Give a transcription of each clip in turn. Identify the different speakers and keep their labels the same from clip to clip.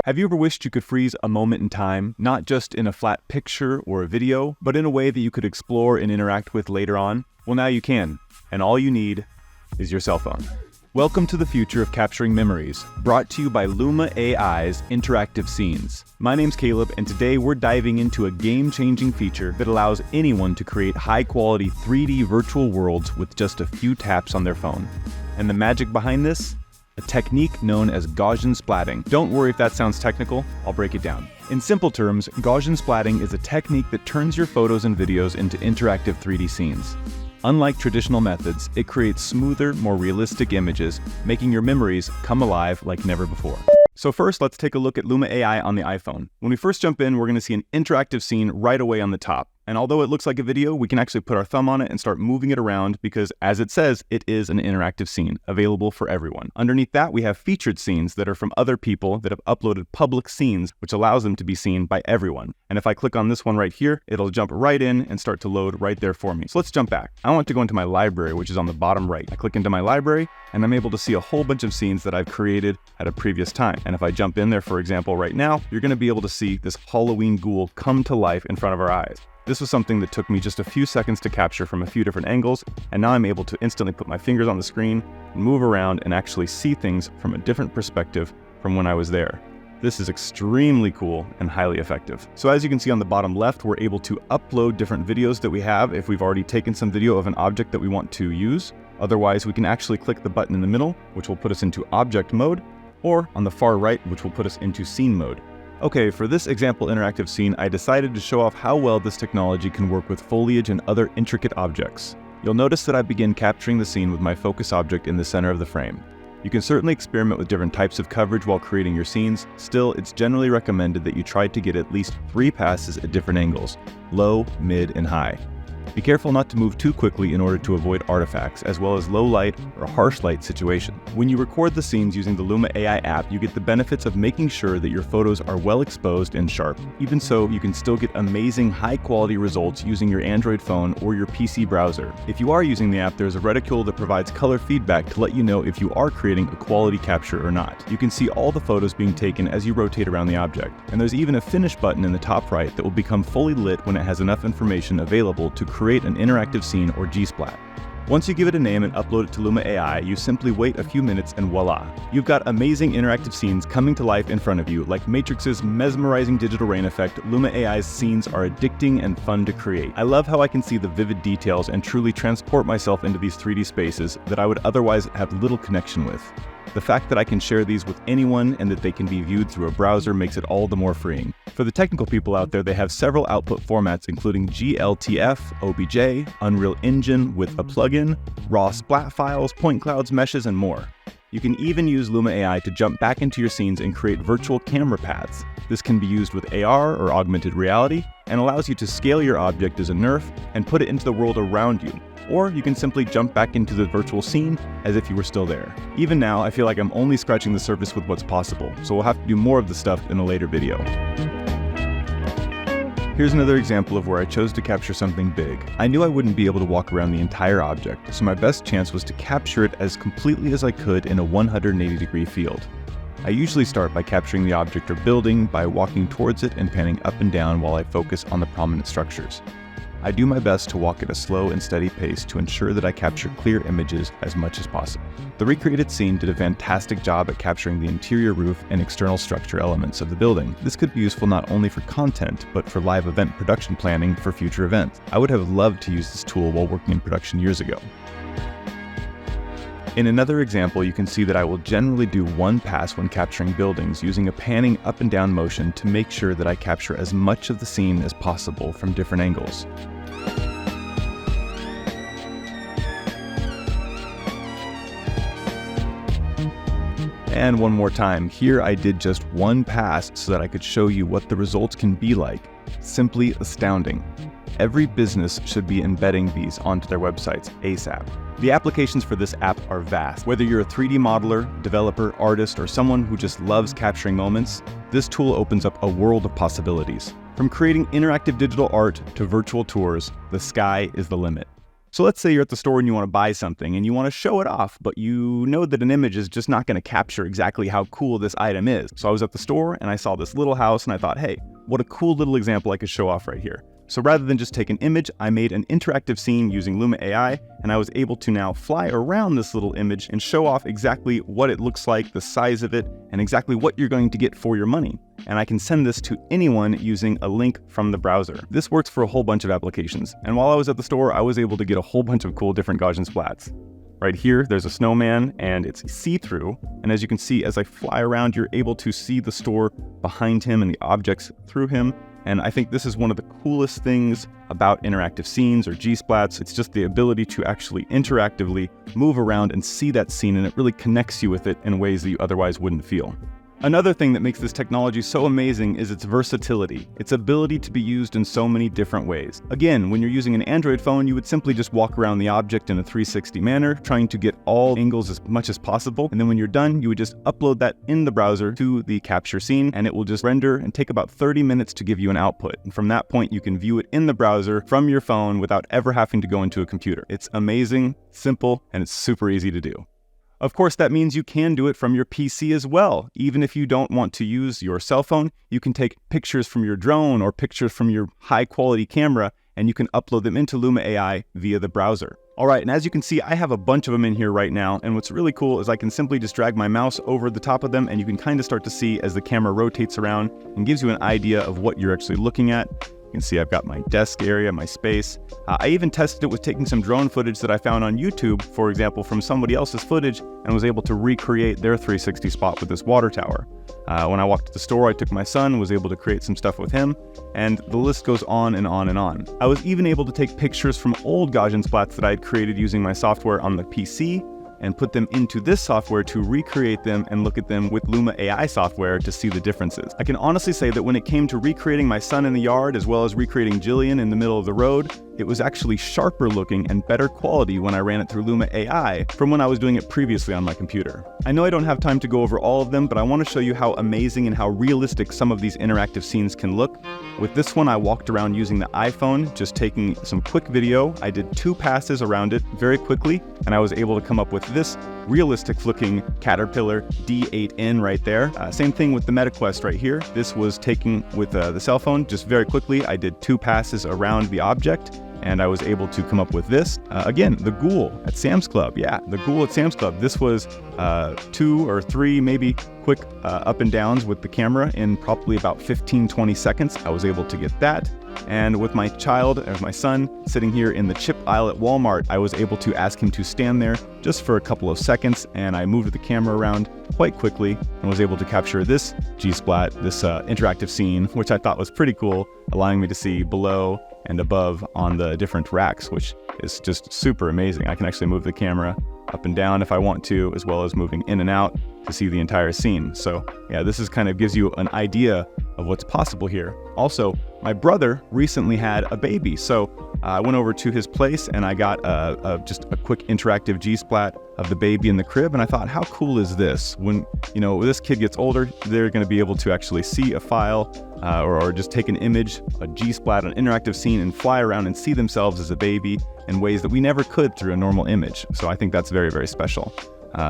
Speaker 1: Have you ever wished you could freeze a moment in time, not just in a flat picture or a video, but in a way that you could explore and interact with later on? Well, now you can, and all you need is your cell phone. Welcome to the future of capturing memories, brought to you by Luma AI's interactive scenes. My name's Caleb, and today we're diving into a game-changing feature that allows anyone to create high-quality 3D virtual worlds with just a few taps on their phone. And the magic behind this? A technique known as Gaussian Splatting. Don't worry if that sounds technical, I'll break it down. In simple terms, Gaussian Splatting is a technique that turns your photos and videos into interactive 3D scenes. Unlike traditional methods, it creates smoother, more realistic images, making your memories come alive like never before. So first, let's take a look at Luma AI on the iPhone. When we first jump in, we're going to see an interactive scene right away on the top. And although it looks like a video, we can actually put our thumb on it and start moving it around because, as it says, it is an interactive scene, available for everyone. Underneath that, we have featured scenes that are from other people that have uploaded public scenes, which allows them to be seen by everyone. And if I click on this one right here, it'll jump right in and start to load right there for me. So let's jump back. I want to go into my library, which is on the bottom right. I click into my library, and I'm able to see a whole bunch of scenes that I've created at a previous time. And if I jump in there, for example, right now, you're going to be able to see this Halloween ghoul come to life in front of our eyes. This was something that took me just a few seconds to capture from a few different angles, and now I'm able to instantly put my fingers on the screen, move around, and actually see things from a different perspective from when I was there. This is extremely cool and highly effective. So as you can see on the bottom left, we're able to upload different videos that we have if we've already taken some video of an object that we want to use. Otherwise, we can actually click the button in the middle, which will put us into object mode, or on the far right, which will put us into scene mode. Okay, for this example interactive scene, I decided to show off how well this technology can work with foliage and other intricate objects. You'll notice that I begin capturing the scene with my focus object in the center of the frame. You can certainly experiment with different types of coverage while creating your scenes. Still, it's generally recommended that you try to get at least 3 passes at different angles: low, mid, and high. Be careful not to move too quickly in order to avoid artifacts, as well as low light or harsh light situations. When you record the scenes using the Luma AI app, you get the benefits of making sure that your photos are well exposed and sharp. Even so, you can still get amazing high-quality results using your Android phone or your PC browser. If you are using the app, there's a reticule that provides color feedback to let you know if you are creating a quality capture or not. You can see all the photos being taken as you rotate around the object. And there's even a finish button in the top right that will become fully lit when it has enough information available to create an interactive scene or Gsplat. Once you give it a name and upload it to Luma AI, you simply wait a few minutes and voila! You've got amazing interactive scenes coming to life in front of you. Like Matrix's mesmerizing digital rain effect, Luma AI's scenes are addicting and fun to create. I love how I can see the vivid details and truly transport myself into these 3D spaces that I would otherwise have little connection with. The fact that I can share these with anyone and that they can be viewed through a browser makes it all the more freeing. For the technical people out there, they have several output formats including GLTF, OBJ, Unreal Engine with a plugin, raw splat files, point clouds, meshes, and more. You can even use Luma AI to jump back into your scenes and create virtual camera paths. This can be used with AR or augmented reality and allows you to scale your object as a Nerf and put it into the world around you. Or you can simply jump back into the virtual scene as if you were still there. Even now, I feel like I'm only scratching the surface with what's possible, so we'll have to do more of the stuff in a later video. Here's another example of where I chose to capture something big. I knew I wouldn't be able to walk around the entire object, so my best chance was to capture it as completely as I could in a 180-degree field. I usually start by capturing the object or building by walking towards it and panning up and down while I focus on the prominent structures. I do my best to walk at a slow and steady pace to ensure that I capture clear images as much as possible. The recreated scene did a fantastic job at capturing the interior roof and external structure elements of the building. This could be useful not only for content, but for live event production planning for future events. I would have loved to use this tool while working in production years ago. In another example, you can see that I will generally do one pass when capturing buildings using a panning up and down motion to make sure that I capture as much of the scene as possible from different angles. And one more time, here I did just one pass so that I could show you what the results can be like. Simply astounding. Every business should be embedding these onto their websites ASAP. The applications for this app are vast. Whether you're a 3D modeler, developer, artist, or someone who just loves capturing moments, this tool opens up a world of possibilities. From creating interactive digital art to virtual tours, the sky is the limit. So let's say you're at the store and you want to buy something and you want to show it off, but you know that an image is just not going to capture exactly how cool this item is. So I was at the store and I saw this little house and I thought, hey, what a cool little example I could show off right here. So rather than just take an image, I made an interactive scene using Luma AI, and I was able to now fly around this little image and show off exactly what it looks like, the size of it, and exactly what you're going to get for your money. And I can send this to anyone using a link from the browser. This works for a whole bunch of applications. And while I was at the store, I was able to get a whole bunch of cool different Gaussian splats. Right here, there's a snowman and it's see-through. And as you can see, as I fly around, you're able to see the store behind him and the objects through him. And I think this is one of the coolest things about interactive scenes or Gsplats. It's just the ability to actually interactively move around and see that scene, and it really connects you with it in ways that you otherwise wouldn't feel. Another thing that makes this technology so amazing is its versatility, its ability to be used in so many different ways. Again, when you're using an Android phone, you would simply just walk around the object in a 360 manner, trying to get all angles as much as possible. And then when you're done, you would just upload that in the browser to the capture scene, and it will just render and take about 30 minutes to give you an output. And from that point, you can view it in the browser from your phone without ever having to go into a computer. It's amazing, simple, and it's super easy to do. Of course, that means you can do it from your PC as well. Even if you don't want to use your cell phone, you can take pictures from your drone or pictures from your high-quality camera, and you can upload them into Luma AI via the browser. All right, and as you can see, I have a bunch of them in here right now, and what's really cool is I can simply just drag my mouse over the top of them, and you can kind of start to see as the camera rotates around and gives you an idea of what you're actually looking at. You can see I've got my desk area, my space. I even tested it with taking some drone footage that I found on YouTube, for example, from somebody else's footage, and was able to recreate their 360 spot with this water tower. When I walked to the store, I took my son, was able to create some stuff with him, and the list goes on and on and on. I was even able to take pictures from old Gaussian splats that I had created using my software on the PC, and put them into this software to recreate them and look at them with Luma AI software to see the differences. I can honestly say that when it came to recreating my son in the yard as well as recreating Gillian in the middle of the road, it was actually sharper looking and better quality when I ran it through Luma AI from when I was doing it previously on my computer. I know I don't have time to go over all of them, but I want to show you how amazing and how realistic some of these interactive scenes can look. With this one, I walked around using the iPhone, just taking some quick video. I did 2 passes around it very quickly, and I was able to come up with this realistic looking Caterpillar D8N right there. Same thing with the MetaQuest right here. This was taken with the cell phone just very quickly. I did 2 passes around the object, and I was able to come up with this. Again, the Ghoul at Sam's Club. Yeah, the Ghoul at Sam's Club. This was 2 or 3 maybe quick up and downs with the camera in probably about 15-20 seconds. I was able to get that. And with my child, or my son, sitting here in the chip aisle at Walmart, I was able to ask him to stand there just for a couple of seconds, and I moved the camera around quite quickly and was able to capture this Gsplat, this interactive scene, which I thought was pretty cool, allowing me to see below and above on the different racks, which is just super amazing. I can actually move the camera up and down if I want to, as well as moving in and out to see the entire scene. So yeah, this is kind of gives you an idea of what's possible here. Also, my brother recently had a baby, so I went over to his place and I got just a quick interactive Gsplat of the baby in the crib, and I thought, how cool is this? When this kid gets older, they're going to be able to actually see a file or just take an image, a Gsplat, an interactive scene, and fly around and see themselves as a baby in ways that we never could through a normal image. So I think that's very, very special.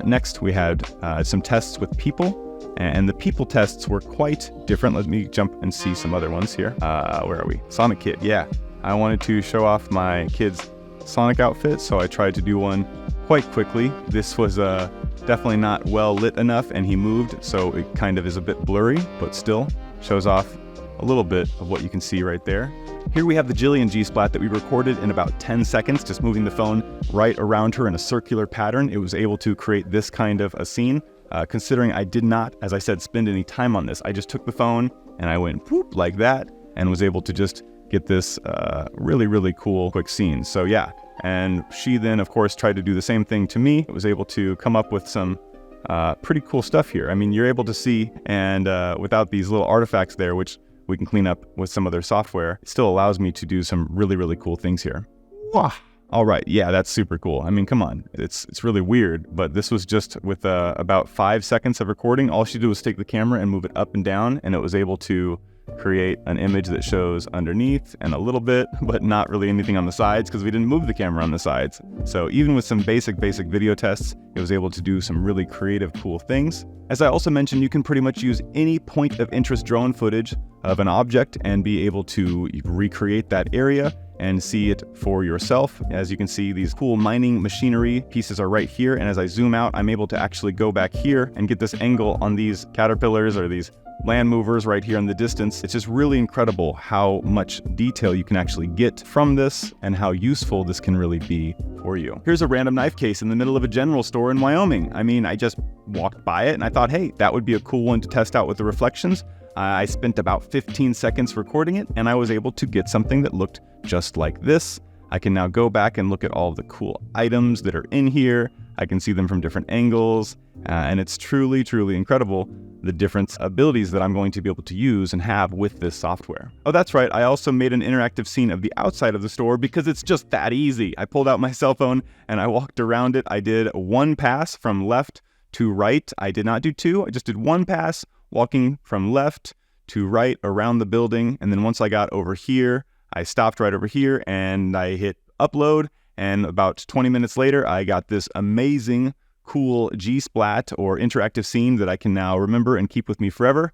Speaker 1: Next, we had some tests with people. And the people tests were quite different. Let me jump and see some other ones here. Where are we? Sonic Kid, yeah. I wanted to show off my kid's Sonic outfit, so I tried to do one quite quickly. This was definitely not well lit enough, and he moved, so it kind of is a bit blurry, but still shows off a little bit of what you can see right there. Here we have the Gillian Gsplat that we recorded in about 10 seconds, just moving the phone right around her in a circular pattern. It was able to create this kind of a scene, considering I did not, as I said, spend any time on this. I just took the phone and I went whoop like that and was able to just get this really, really cool quick scene. So yeah, and she then of course tried to do the same thing to me. It was able to come up with some pretty cool stuff here. I mean, you're able to see, and without these little artifacts there, which we can clean up with some other software, it still allows me to do some really, really cool things here. Wow. All right, yeah, that's super cool. I mean, come on, it's really weird, but this was just with about 5 seconds of recording. All she did was take the camera and move it up and down, and it was able to create an image that shows underneath and a little bit, but not really anything on the sides because we didn't move the camera on the sides. So even with some basic video tests, it was able to do some really creative, cool things. As I also mentioned, you can pretty much use any point of interest drone footage of an object and be able to recreate that area and see it for yourself. As you can see, these cool mining machinery pieces are right here, and as I zoom out, I'm able to actually go back here and get this angle on these caterpillars or these land movers right here in the distance. It's just really incredible how much detail you can actually get from this and how useful this can really be for you. Here's a random knife case in the middle of a general store in Wyoming. I mean, I just walked by it and I thought, hey, that would be a cool one to test out with the reflections. I spent about 15 seconds recording it and I was able to get something that looked just like this. I can now go back and look at all of the cool items that are in here. I can see them from different angles, and it's truly, truly incredible the different abilities that I'm going to be able to use and have with this software. Oh, that's right, I also made an interactive scene of the outside of the store because it's just that easy. I pulled out my cell phone and I walked around it. I did one pass from left to right. I did not do two, I just did one pass, walking from left to right around the building, and then once I got over here, I stopped right over here and I hit upload, and about 20 minutes later, I got this amazing, cool Gsplat or interactive scene that I can now remember and keep with me forever.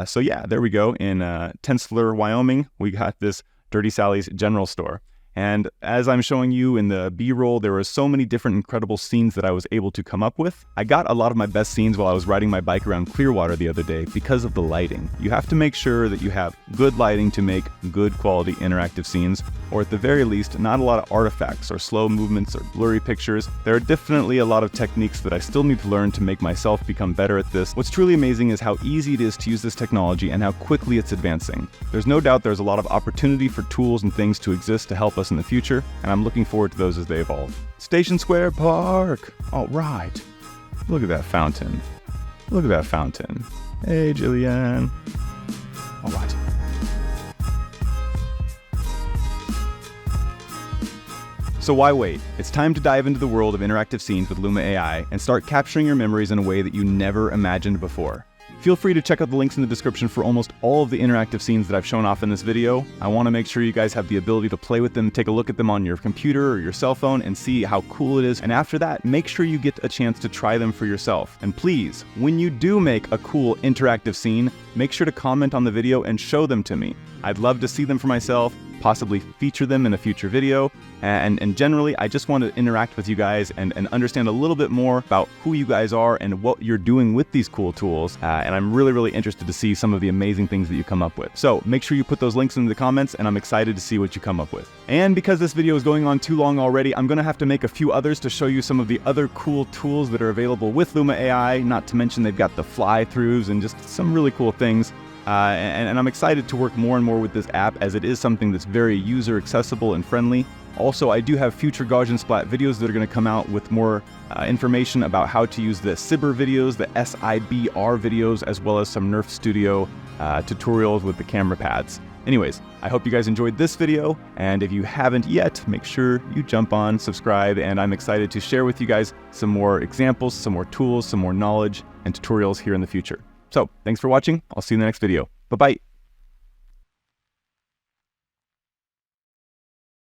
Speaker 1: So yeah, there we go. In Tensler, Wyoming, we got this Dirty Sally's General Store. And as I'm showing you in the B-roll, there were so many different incredible scenes that I was able to come up with. I got a lot of my best scenes while I was riding my bike around Clearwater the other day because of the lighting. You have to make sure that you have good lighting to make good quality interactive scenes, or at the very least, not a lot of artifacts or slow movements or blurry pictures. There are definitely a lot of techniques that I still need to learn to make myself become better at this. What's truly amazing is how easy it is to use this technology and how quickly it's advancing. There's no doubt there's a lot of opportunity for tools and things to exist to help us in the future, and I'm looking forward to those as they evolve. Station Square Park! All right. Look at that fountain. Look at that fountain. Hey, Julianna. All right. So why wait? It's time to dive into the world of interactive scenes with Luma AI and start capturing your memories in a way that you never imagined before. Feel free to check out the links in the description for almost all of the interactive scenes that I've shown off in this video. I want to make sure you guys have the ability to play with them, take a look at them on your computer or your cell phone and see how cool it is. And after that, make sure you get a chance to try them for yourself. And please, when you do make a cool interactive scene, make sure to comment on the video and show them to me. I'd love to see them for myself, possibly feature them in a future video. And generally, I just want to interact with you guys and understand a little bit more about who you guys are and what you're doing with these cool tools. And I'm really, really interested to see some of the amazing things that you come up with. So make sure you put those links in the comments, and I'm excited to see what you come up with. And because this video is going on too long already, I'm going to have to make a few others to show you some of the other cool tools that are available with Luma AI, not to mention they've got the fly-throughs and just some really cool things. And I'm excited to work more and more with this app as it is something that's very user accessible and friendly. Also, I do have future Gaussian Splat videos that are going to come out with more information about how to use the SIBR videos, the SIBR videos, as well as some Nerf Studio tutorials with the camera pads. Anyways, I hope you guys enjoyed this video, and if you haven't yet, make sure you jump on, subscribe, and I'm excited to share with you guys some more examples, some more tools, some more knowledge, and tutorials here in the future. So, thanks for watching. I'll see you in the next video. Bye-bye.